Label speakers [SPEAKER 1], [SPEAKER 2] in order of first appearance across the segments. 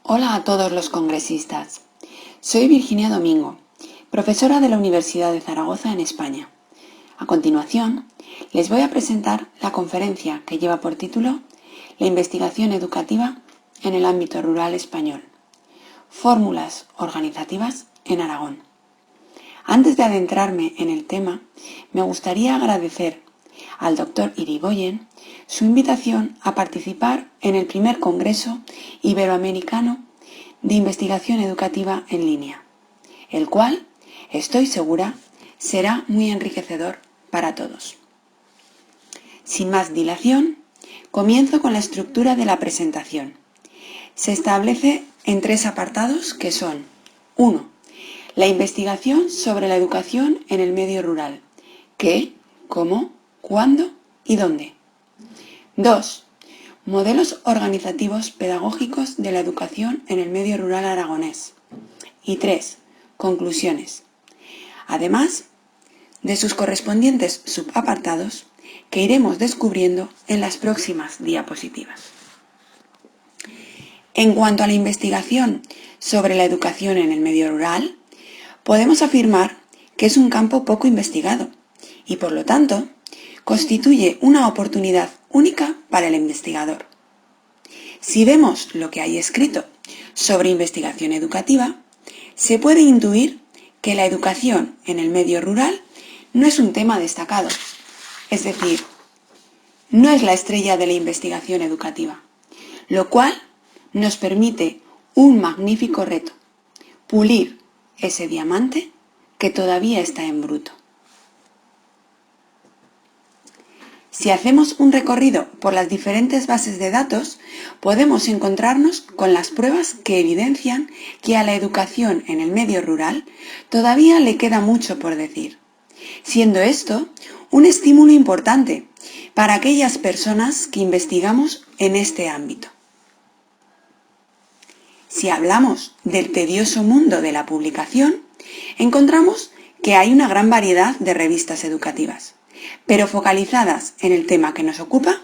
[SPEAKER 1] Hola a todos los congresistas. Soy Virginia Domingo, profesora de la Universidad de Zaragoza en España. A continuación, les voy a presentar la conferencia que lleva por título La investigación educativa en el ámbito rural español. Fórmulas organizativas en Aragón. Antes de adentrarme en el tema, me gustaría agradecer al Dr. Irigoyen su invitación a participar en el primer Congreso Iberoamericano de Investigación Educativa en línea, el cual, estoy segura, será muy enriquecedor para todos. Sin más dilación, comienzo con la estructura de la presentación. Se establece en tres apartados que son: 1. La investigación sobre la educación en el medio rural. ¿Qué, cómo, cuándo y dónde? 2. Modelos organizativos pedagógicos de la educación en el medio rural aragonés. Y 3. Conclusiones. Además de sus correspondientes subapartados que iremos descubriendo en las próximas diapositivas. En cuanto a la investigación sobre la educación en el medio rural, podemos afirmar que es un campo poco investigado y, por lo tanto, constituye una oportunidad única para el investigador. Si vemos lo que hay escrito sobre investigación educativa, se puede intuir que la educación en el medio rural no es un tema destacado, es decir, no es la estrella de la investigación educativa, lo cual nos permite un magnífico reto: pulir ese diamante que todavía está en bruto. Si hacemos un recorrido por las diferentes bases de datos, podemos encontrarnos con las pruebas que evidencian que a la educación en el medio rural todavía le queda mucho por decir, siendo esto un estímulo importante para aquellas personas que investigamos en este ámbito. Si hablamos del tedioso mundo de la publicación, encontramos que hay una gran variedad de revistas educativas, pero focalizadas en el tema que nos ocupa,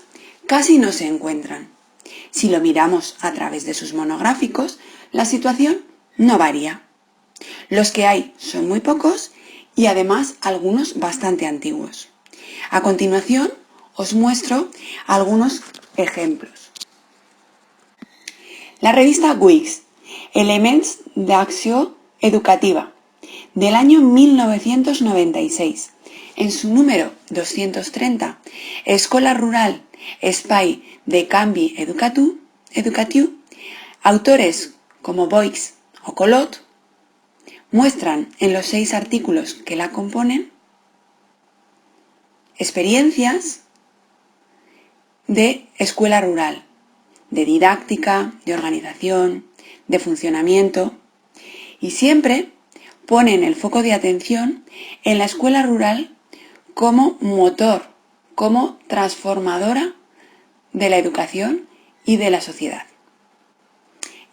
[SPEAKER 1] casi no se encuentran. Si lo miramos a través de sus monográficos, la situación no varía. Los que hay son muy pocos y además algunos bastante antiguos. A continuación, os muestro algunos ejemplos. La revista Guix, Elements d'Acció Educativa, del año 1996, en su número 230, Escola Rural, Espai de Canvi Educatiu, autores como Boix o Colot muestran en los 6 artículos que la componen experiencias de escuela rural, de didáctica, de organización, de funcionamiento, y siempre ponen el foco de atención en la escuela rural como motor, como transformadora de la educación y de la sociedad.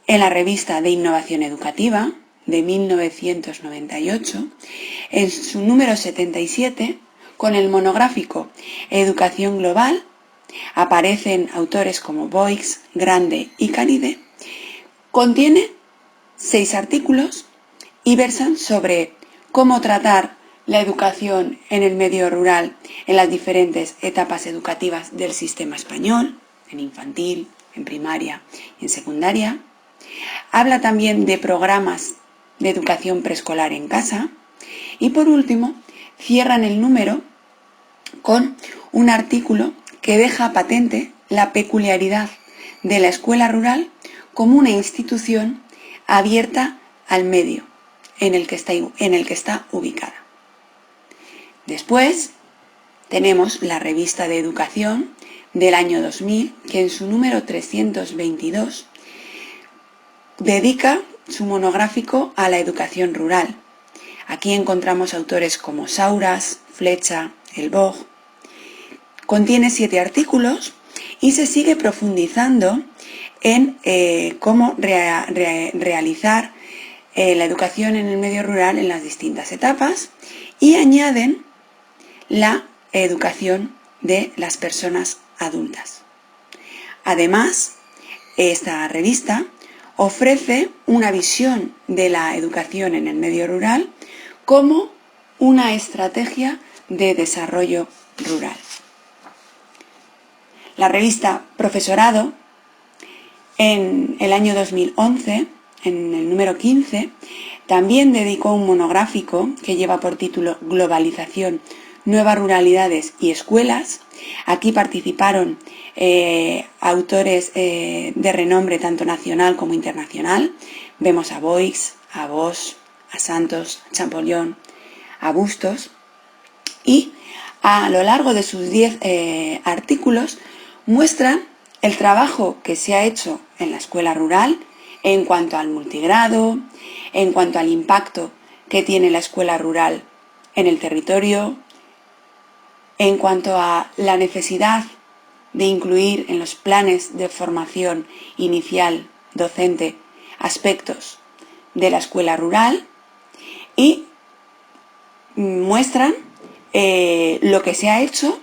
[SPEAKER 1] En la revista de Innovación Educativa de 1998, en su número 77, con el monográfico Educación Global, aparecen autores como Boix, Grande y Caride. Contiene 6 artículos y versan sobre cómo tratar la educación en el medio rural en las diferentes etapas educativas del sistema español, en infantil, en primaria y en secundaria. Habla también de programas de educación preescolar en casa y, por último, cierran el número con un artículo que deja patente la peculiaridad de la escuela rural como una institución abierta al medio en el que está ubicada. Después tenemos la revista de Educación del año 2000, que en su número 322 dedica su monográfico a la educación rural. Aquí encontramos autores como Sauras, Flecha, El Boj. Contiene 7 artículos y se sigue profundizando en cómo realizar la educación en el medio rural en las distintas etapas, y añaden la educación de las personas adultas. Además, esta revista ofrece una visión de la educación en el medio rural como una estrategia de desarrollo rural. La revista Profesorado, en el año 2011, en el número 15, también dedicó un monográfico que lleva por título Globalización, nuevas ruralidades y escuelas. Aquí participaron autores de renombre tanto nacional como internacional. Vemos a Boix, a Bosch, a Santos, a Champollion, a Bustos. Y a lo largo de sus 10 artículos muestran el trabajo que se ha hecho en la escuela rural en cuanto al multigrado, en cuanto al impacto que tiene la escuela rural en el territorio, en cuanto a la necesidad de incluir en los planes de formación inicial docente aspectos de la escuela rural y muestran lo que se ha hecho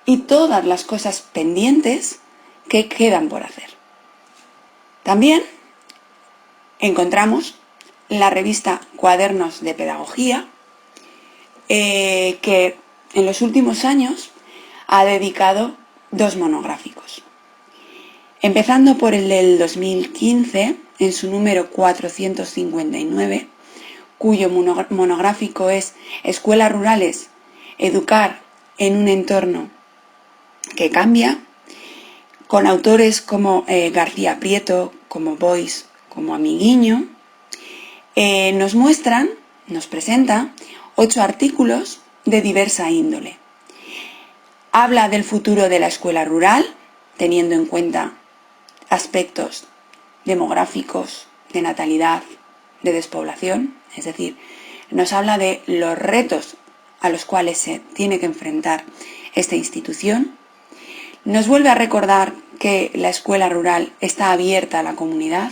[SPEAKER 1] y todas las cosas pendientes que quedan por hacer. También encontramos la revista Cuadernos de Pedagogía, que en los últimos años ha dedicado 2 monográficos. Empezando por el del 2015, en su número 459, cuyo monográfico es Escuelas Rurales, educar en un entorno que cambia, con autores como García Prieto, como Boix, como Amiguiño, nos presenta 8 artículos de diversa índole. Habla del futuro de la escuela rural, teniendo en cuenta aspectos demográficos, de natalidad, de despoblación, es decir, nos habla de los retos a los cuales se tiene que enfrentar esta institución. Nos vuelve a recordar que la escuela rural está abierta a la comunidad.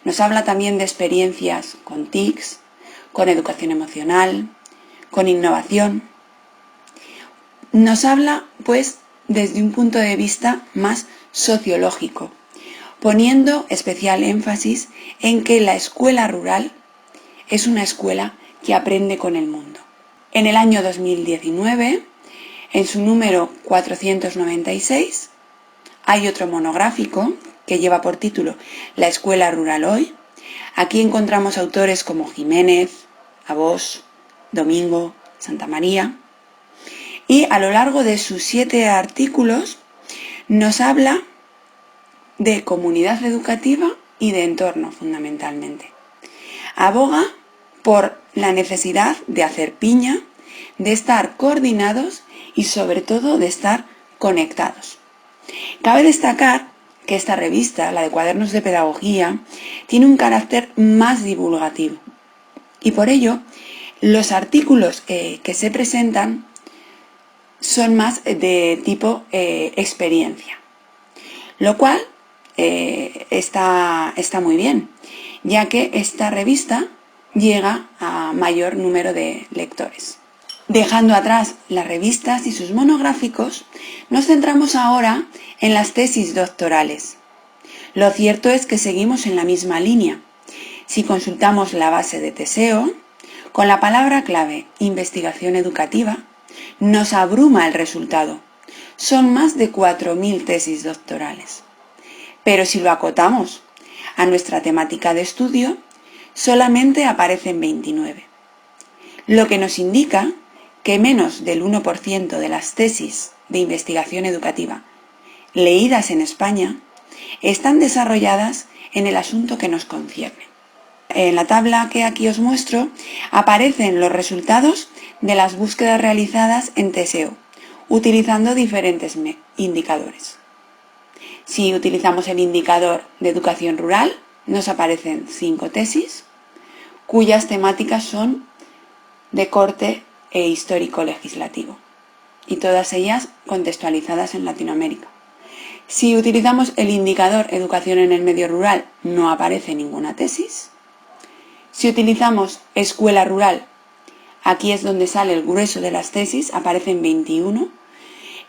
[SPEAKER 1] Nos habla también de experiencias con TICs, con educación emocional, con innovación. Nos habla, pues, desde un punto de vista más sociológico, poniendo especial énfasis en que la escuela rural es una escuela que aprende con el mundo. En el año 2019, en su número 496, hay otro monográfico que lleva por título La escuela rural hoy. Aquí encontramos autores como Jiménez, Abós, Domingo, Santa María. Y a lo largo de sus 7 artículos nos habla de comunidad educativa y de entorno, fundamentalmente. Aboga por la necesidad de hacer piña, de estar coordinados y sobre todo de estar conectados. Cabe destacar que esta revista, la de Cuadernos de Pedagogía, tiene un carácter más divulgativo y por ello los artículos que se presentan son más de tipo experiencia, lo cual está muy bien, ya que esta revista llega a mayor número de lectores. Dejando atrás las revistas y sus monográficos, nos centramos ahora en las tesis doctorales. Lo cierto es que seguimos en la misma línea. Si consultamos la base de Teseo, con la palabra clave investigación educativa, nos abruma el resultado. Son más de 4.000 tesis doctorales. Pero si lo acotamos a nuestra temática de estudio, solamente aparecen 29. Lo que nos indica que menos del 1% de las tesis de investigación educativa leídas en España están desarrolladas en el asunto que nos concierne. En la tabla que aquí os muestro aparecen los resultados de las búsquedas realizadas en Teseo, utilizando diferentes indicadores. Si utilizamos el indicador de educación rural, nos aparecen 5 tesis, cuyas temáticas son de corte histórico-legislativo, y todas ellas contextualizadas en Latinoamérica. Si utilizamos el indicador educación en el medio rural, no aparece ninguna tesis. Si utilizamos escuela rural, aquí es donde sale el grueso de las tesis, aparecen 21,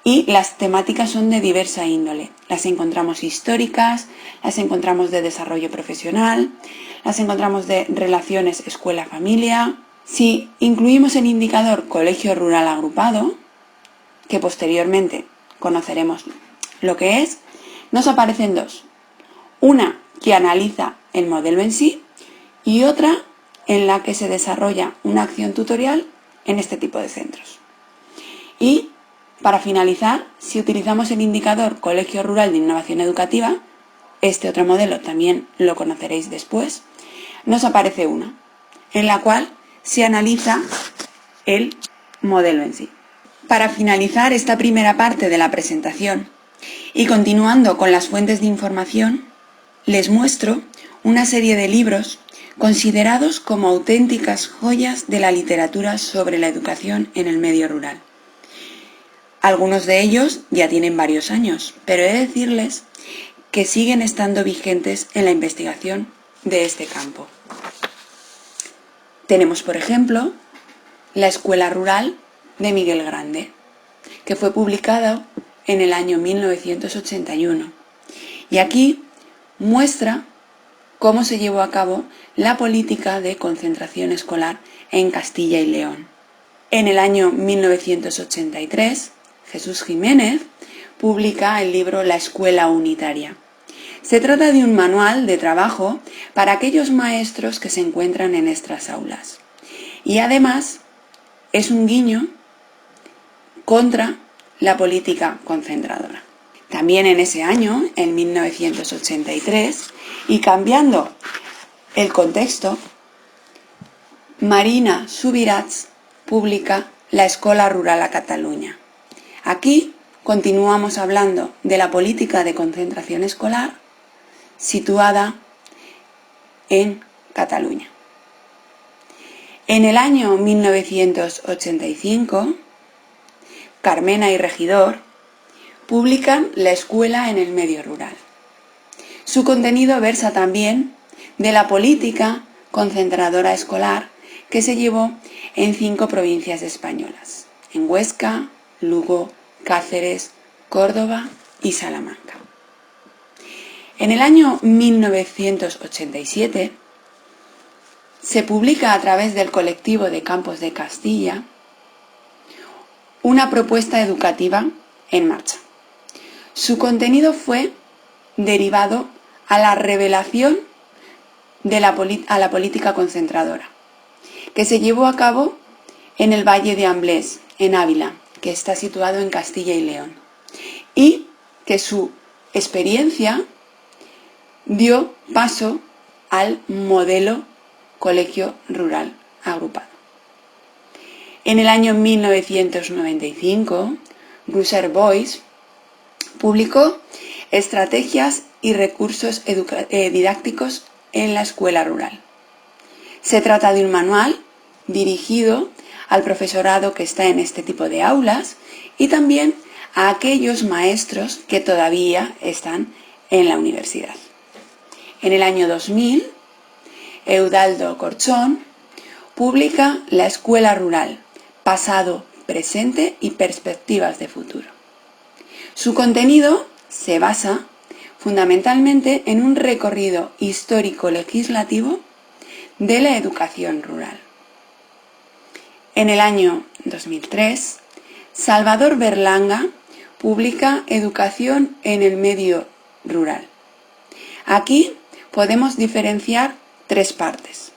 [SPEAKER 1] y las temáticas son de diversa índole. Las encontramos históricas, las encontramos de desarrollo profesional, las encontramos de relaciones escuela-familia. Si incluimos el indicador colegio rural agrupado, que posteriormente conoceremos lo que es, nos aparecen dos. Una que analiza el modelo en sí y otra en la que se desarrolla una acción tutorial en este tipo de centros. Y para finalizar, si utilizamos el indicador Colegio Rural de Innovación Educativa, este otro modelo también lo conoceréis después, nos aparece una, en la cual se analiza el modelo en sí. Para finalizar esta primera parte de la presentación y continuando con las fuentes de información, les muestro una serie de libros considerados como auténticas joyas de la literatura sobre la educación en el medio rural. Algunos de ellos ya tienen varios años, pero he de decirles que siguen estando vigentes en la investigación de este campo. Tenemos, por ejemplo, La Escuela Rural de Miguel Grande, que fue publicado en el año 1981. Y aquí muestra cómo se llevó a cabo la política de concentración escolar en Castilla y León. En el año 1983, Jesús Jiménez publica el libro La Escuela Unitaria. Se trata de un manual de trabajo para aquellos maestros que se encuentran en estas aulas. Y además es un guiño contra la política concentradora. También en ese año, en 1983, y cambiando el contexto, Marina Subirats publica La Escola Rural a Catalunya. Aquí continuamos hablando de la política de concentración escolar situada en Cataluña. En el año 1985, Carmena y Regidor publican La Escuela en el Medio Rural. Su contenido versa también de la política concentradora escolar que se llevó en 5 provincias españolas, en Huesca, Lugo, Cáceres, Córdoba y Salamanca. En el año 1987 se publica a través del colectivo de Campos de Castilla una propuesta educativa en marcha. Su contenido fue derivado a la revelación a la política concentradora, que se llevó a cabo en el Valle de Amblés, en Ávila, que está situado en Castilla y León, y que su experiencia dio paso al modelo colegio rural agrupado. En el año 1995, Bruce Boyce publicó Estrategias y recursos didácticos en la escuela rural. Se trata de un manual dirigido al profesorado que está en este tipo de aulas y también a aquellos maestros que todavía están en la universidad. En el año 2000, Eudaldo Corchón publica La Escuela Rural, pasado, presente y perspectivas de futuro. Su contenido se basa fundamentalmente en un recorrido histórico-legislativo de la educación rural. En el año 2003, Salvador Berlanga publica Educación en el medio rural. Aquí podemos diferenciar 3 partes.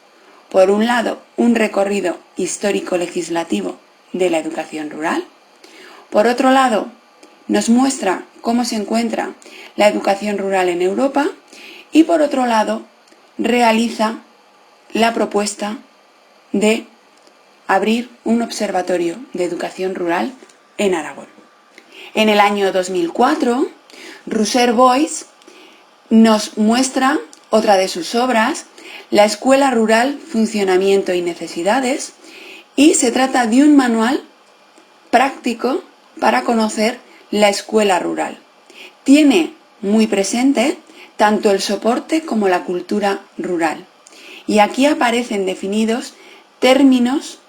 [SPEAKER 1] Por un lado, un recorrido histórico-legislativo de la educación rural. Por otro lado, nos muestra cómo se encuentra la educación rural en Europa y por otro lado, realiza la propuesta de abrir un observatorio de educación rural en Aragón. En el año 2004, Bruce Boyce nos muestra otra de sus obras, La Escuela Rural, Funcionamiento y Necesidades, y se trata de un manual práctico para conocer la escuela rural. Tiene muy presente tanto el soporte como la cultura rural. Y aquí aparecen definidos términos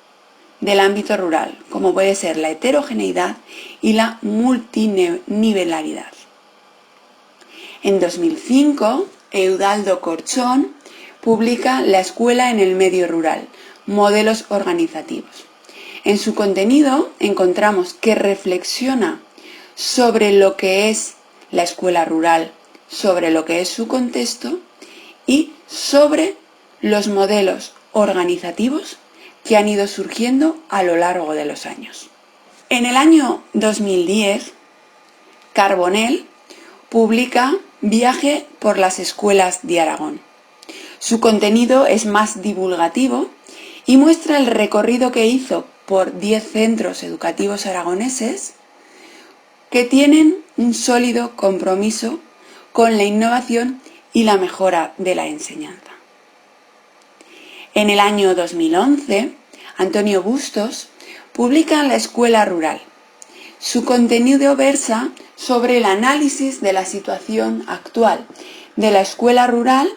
[SPEAKER 1] del ámbito rural, como puede ser la heterogeneidad y la multinivelaridad. En 2005, Eudaldo Corchón publica La escuela en el medio rural, modelos organizativos. En su contenido encontramos que reflexiona sobre lo que es la escuela rural, sobre lo que es su contexto y sobre los modelos organizativos que han ido surgiendo a lo largo de los años. En el año 2010, Carbonell publica Viaje por las escuelas de Aragón. Su contenido es más divulgativo y muestra el recorrido que hizo por 10 centros educativos aragoneses que tienen un sólido compromiso con la innovación y la mejora de la enseñanza. En el año 2011, Antonio Bustos publica La escuela rural. Su contenido versa sobre el análisis de la situación actual de la escuela rural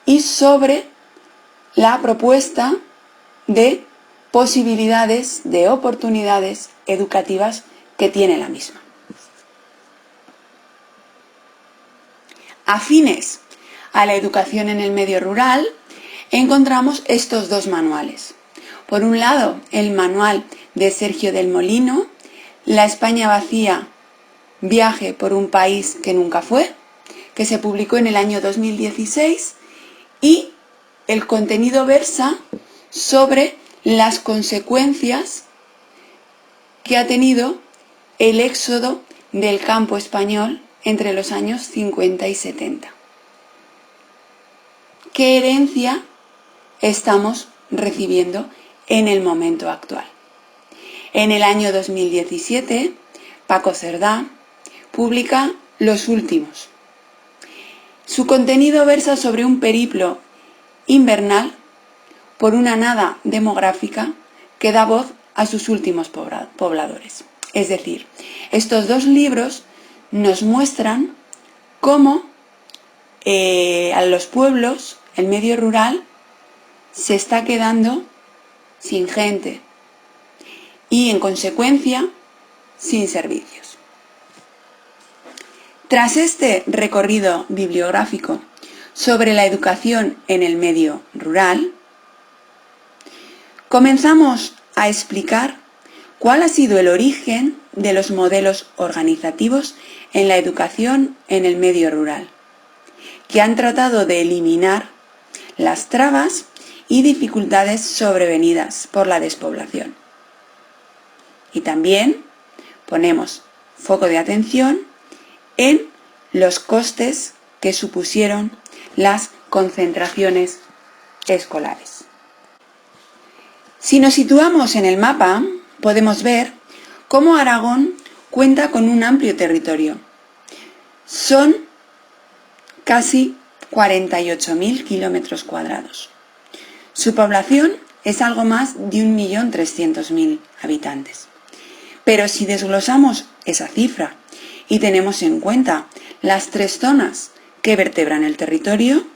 [SPEAKER 1] y sobre la propuesta de posibilidades, de oportunidades educativas que tiene la misma. Afines a la educación en el medio rural, encontramos estos dos manuales. Por un lado, el manual de Sergio del Molino, La España vacía, viaje por un país que nunca fue, que se publicó en el año 2016, y el contenido versa sobre las consecuencias que ha tenido el éxodo del campo español entre los años 50 y 70. ¿Qué herencia estamos recibiendo en el momento actual? En el año 2017, Paco Cerdá publica Los últimos. Su contenido versa sobre un periplo invernal por una nada demográfica que da voz a sus últimos pobladores. Es decir, estos dos libros nos muestran cómo a los pueblos, el medio rural, se está quedando sin gente y, en consecuencia, sin servicios. Tras este recorrido bibliográfico sobre la educación en el medio rural, comenzamos a explicar cuál ha sido el origen de los modelos organizativos en la educación en el medio rural, que han tratado de eliminar las trabas y dificultades sobrevenidas por la despoblación. Y también ponemos foco de atención en los costes que supusieron las concentraciones escolares. Si nos situamos en el mapa, podemos ver cómo Aragón cuenta con un amplio territorio. Son casi 48.000 kilómetros cuadrados. Su población es algo más de 1.300.000 habitantes. Pero si desglosamos esa cifra y tenemos en cuenta las tres zonas que vertebran el territorio,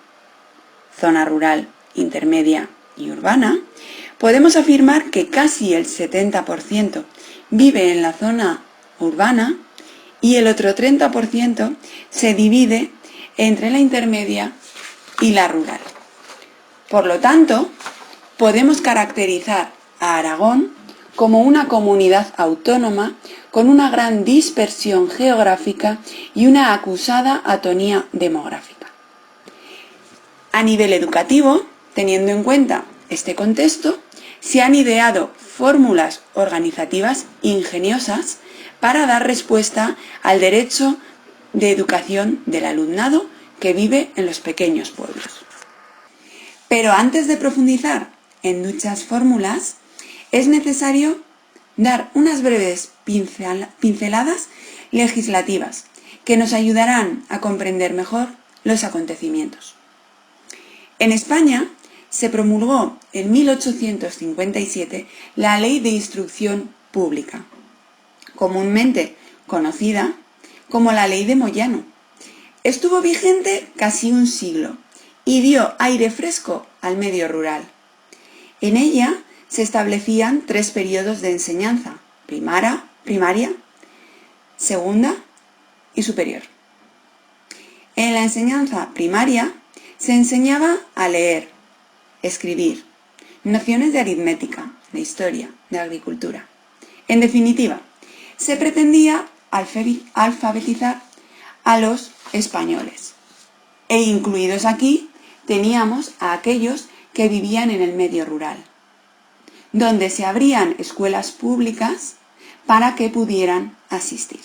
[SPEAKER 1] zona rural, intermedia y urbana, podemos afirmar que casi el 70% vive en la zona urbana y el otro 30% se divide entre la intermedia y la rural. Por lo tanto, podemos caracterizar a Aragón como una comunidad autónoma con una gran dispersión geográfica y una acusada atonía demográfica. A nivel educativo, teniendo en cuenta este contexto, se han ideado fórmulas organizativas ingeniosas para dar respuesta al derecho de educación del alumnado que vive en los pequeños pueblos. Pero antes de profundizar en dichas fórmulas, es necesario dar unas breves pinceladas legislativas que nos ayudarán a comprender mejor los acontecimientos. En España se promulgó en 1857 la Ley de Instrucción Pública, comúnmente conocida como la Ley de Moyano. Estuvo vigente casi un siglo y dio aire fresco al medio rural. En ella se establecían 3 periodos de enseñanza: primaria, segunda y superior. En la enseñanza primaria se enseñaba a leer, escribir, nociones de aritmética, de historia, de agricultura. En definitiva, se pretendía alfabetizar a los españoles. E incluidos aquí teníamos a aquellos que vivían en el medio rural, donde se abrían escuelas públicas para que pudieran asistir.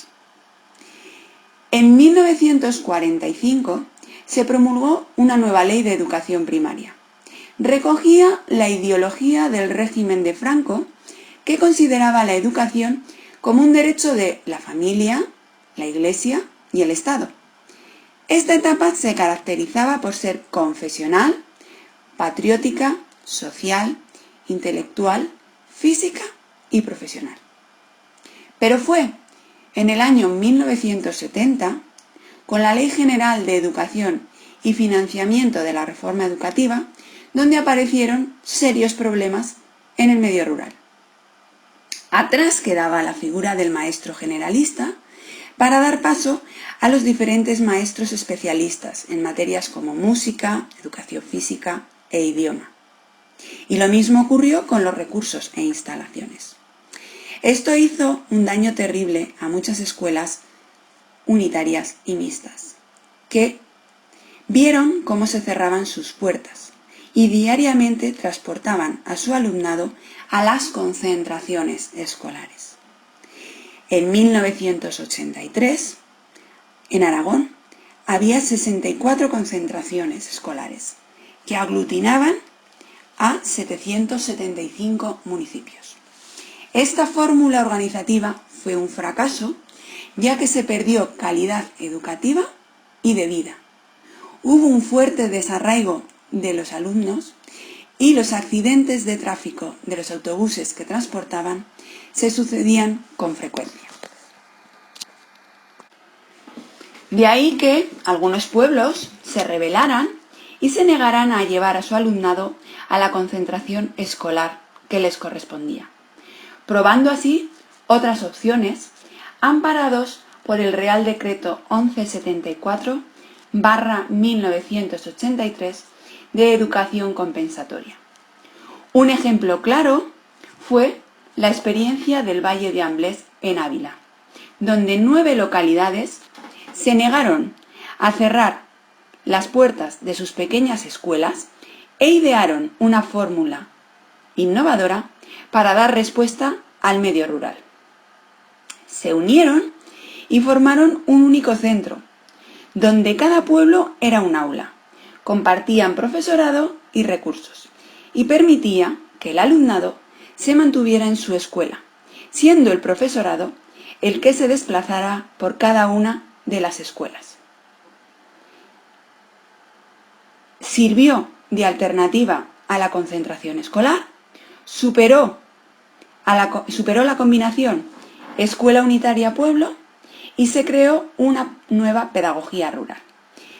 [SPEAKER 1] En 1945 se promulgó una nueva ley de educación primaria. Recogía la ideología del régimen de Franco, que consideraba la educación como un derecho de la familia, la Iglesia y el Estado. Esta etapa se caracterizaba por ser confesional, patriótica, social, intelectual, física y profesional. Pero fue en el año 1970, con la Ley General de Educación y Financiamiento de la Reforma Educativa, donde aparecieron serios problemas en el medio rural. Atrás quedaba la figura del maestro generalista para dar paso a los diferentes maestros especialistas en materias como música, educación física e idioma. Y lo mismo ocurrió con los recursos e instalaciones. Esto hizo un daño terrible a muchas escuelas unitarias y mixtas, que vieron cómo se cerraban sus puertas y diariamente transportaban a su alumnado a las concentraciones escolares. En 1983, en Aragón, había 64 concentraciones escolares que aglutinaban a 775 municipios. Esta fórmula organizativa fue un fracaso, ya que se perdió calidad educativa y de vida. Hubo un fuerte desarraigo de los alumnos y los accidentes de tráfico de los autobuses que transportaban se sucedían con frecuencia. De ahí que algunos pueblos se rebelaran y se negaran a llevar a su alumnado a la concentración escolar que les correspondía, probando así otras opciones, amparados por el Real Decreto 1174/1983 de educación compensatoria. Un ejemplo claro fue la experiencia del Valle de Amblés en Ávila, donde 9 localidades se negaron a cerrar las puertas de sus pequeñas escuelas e idearon una fórmula innovadora para dar respuesta al medio rural. Se unieron y formaron un único centro, donde cada pueblo era un aula, compartían profesorado y recursos, y permitía que el alumnado se mantuviera en su escuela, siendo el profesorado el que se desplazara por cada una de las escuelas. Sirvió de alternativa a la concentración escolar, superó la combinación escuela unitaria-pueblo y se creó una nueva pedagogía rural.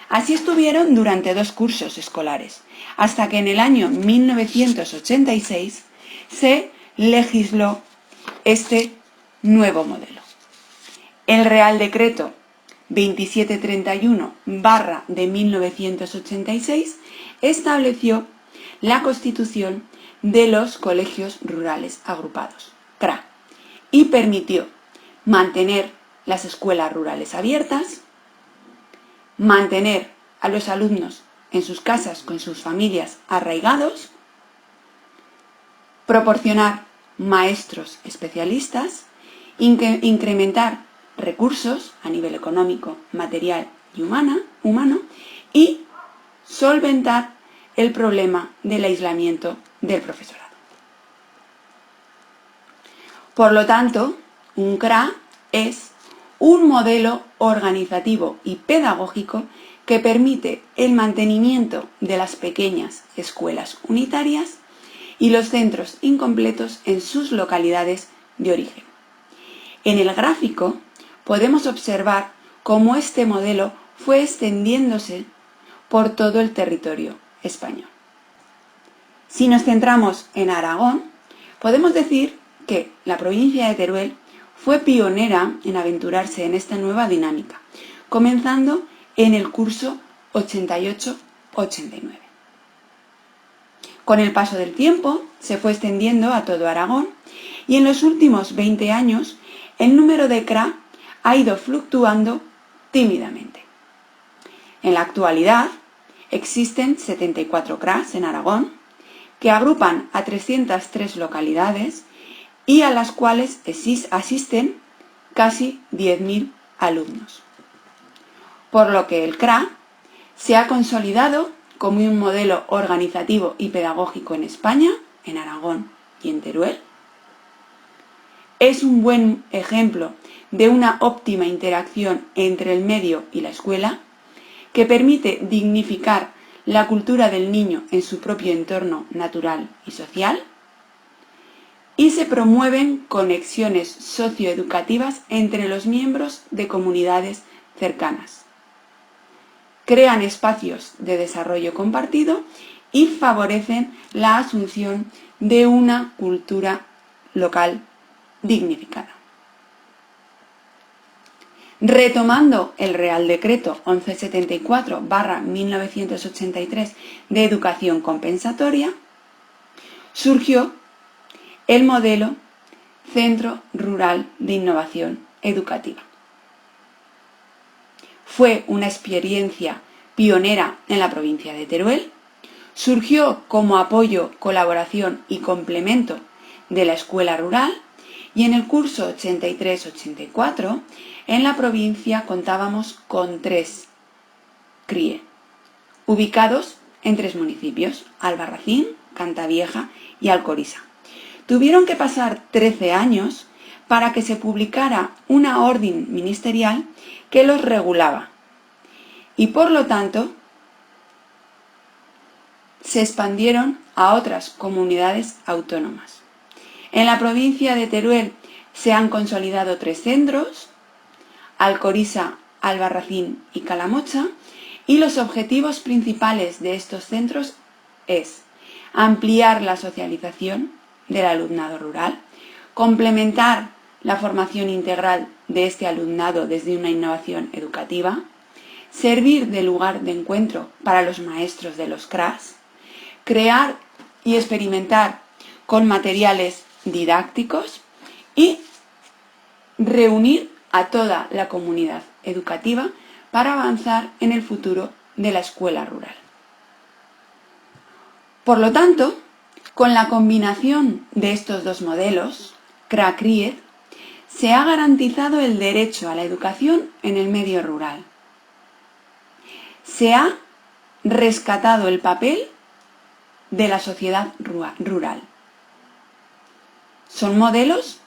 [SPEAKER 1] Así estuvieron durante 2 cursos escolares, hasta que en el año 1986 se legisló este nuevo modelo. El Real Decreto 2731/1986 estableció la constitución de los colegios rurales agrupados, CRA, y permitió mantener las escuelas rurales abiertas, mantener a los alumnos en sus casas con sus familias arraigados, proporcionar maestros especialistas, incrementar recursos a nivel económico, material y humano y solventar el problema del aislamiento del profesorado. Por lo tanto, un CRA es un modelo organizativo y pedagógico que permite el mantenimiento de las pequeñas escuelas unitarias y los centros incompletos en sus localidades de origen. En el gráfico podemos observar cómo este modelo fue extendiéndose por todo el territorio español. Si nos centramos en Aragón, Podemos decir que la provincia de Teruel fue pionera en aventurarse en esta nueva dinámica, comenzando en el curso 88-89. Con el paso del tiempo se fue extendiendo a todo Aragón y en los últimos 20 años el número de CRA ha ido fluctuando tímidamente. En la actualidad existen 74 CRAs en Aragón que agrupan a 303 localidades y a las cuales asisten casi 10.000 alumnos. Por lo que el CRA se ha consolidado como un modelo organizativo y pedagógico en España, en Aragón y en Teruel. Es un buen ejemplo de una óptima interacción entre el medio y la escuela, que permite dignificar la cultura del niño en su propio entorno natural y social, y se promueven conexiones socioeducativas entre los miembros de comunidades cercanas. Crean espacios de desarrollo compartido y favorecen la asunción de una cultura local dignificada. Retomando el Real Decreto 1174/1983 de educación compensatoria, surgió el modelo Centro Rural de Innovación Educativa. Fue una experiencia pionera en la provincia de Teruel, surgió como apoyo, colaboración y complemento de la escuela rural, y en el curso 83-84 en la provincia contábamos con 3 CRIE, ubicados en 3 municipios, Albarracín, Cantavieja y Alcoriza. Tuvieron que pasar 13 años para que se publicara una orden ministerial que los regulaba y por lo tanto se expandieron a otras comunidades autónomas. En la provincia de Teruel se han consolidado 3 centros, Alcoriza, Albarracín y Calamocha, y los objetivos principales de estos centros es ampliar la socialización del alumnado rural, complementar la formación integral de este alumnado desde una innovación educativa, servir de lugar de encuentro para los maestros de los CRAs, crear y experimentar con materiales didácticos y reunir a toda la comunidad educativa para avanzar en el futuro de la escuela rural. Por lo tanto, con la combinación de estos dos modelos, CRA-CRIED, se ha garantizado el derecho a la educación en el medio rural. Se ha rescatado el papel de la sociedad rural. Son modelos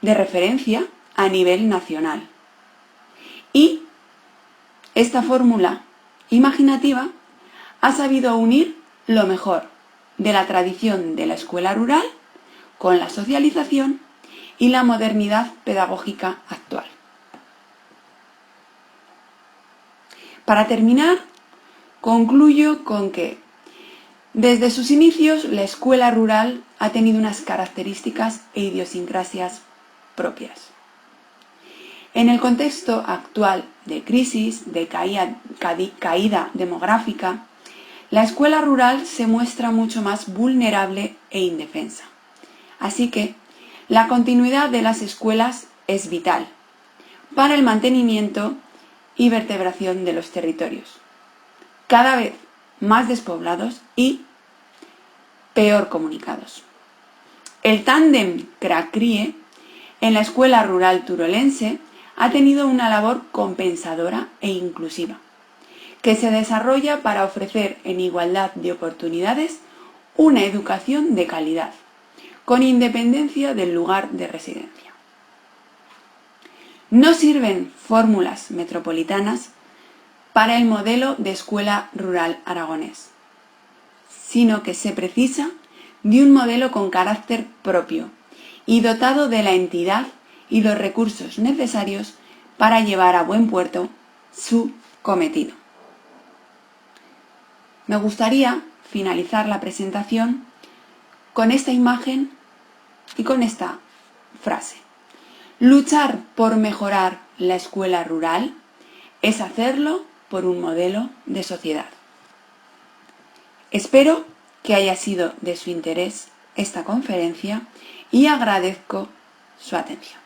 [SPEAKER 1] de referencia a nivel nacional. Y esta fórmula imaginativa ha sabido unir lo mejor de la tradición de la escuela rural con la socialización y la modernidad pedagógica actual. Para terminar, concluyo con que desde sus inicios la escuela rural ha tenido unas características e idiosincrasias propias. En el contexto actual de crisis, de caída demográfica, la escuela rural se muestra mucho más vulnerable e indefensa. Así que la continuidad de las escuelas es vital para el mantenimiento y vertebración de los territorios, cada vez más despoblados y peor comunicados. El tándem CRA-CRIE en la escuela rural turolense ha tenido una labor compensadora e inclusiva, que se desarrolla para ofrecer en igualdad de oportunidades una educación de calidad, con independencia del lugar de residencia. No sirven fórmulas metropolitanas para el modelo de escuela rural aragonés, sino que se precisa de un modelo con carácter propio y dotado de la entidad y los recursos necesarios para llevar a buen puerto su cometido. Me gustaría finalizar la presentación con esta imagen y con esta frase. Luchar por mejorar la escuela rural es hacerlo por un modelo de sociedad. Espero que haya sido de su interés esta conferencia y agradezco su atención.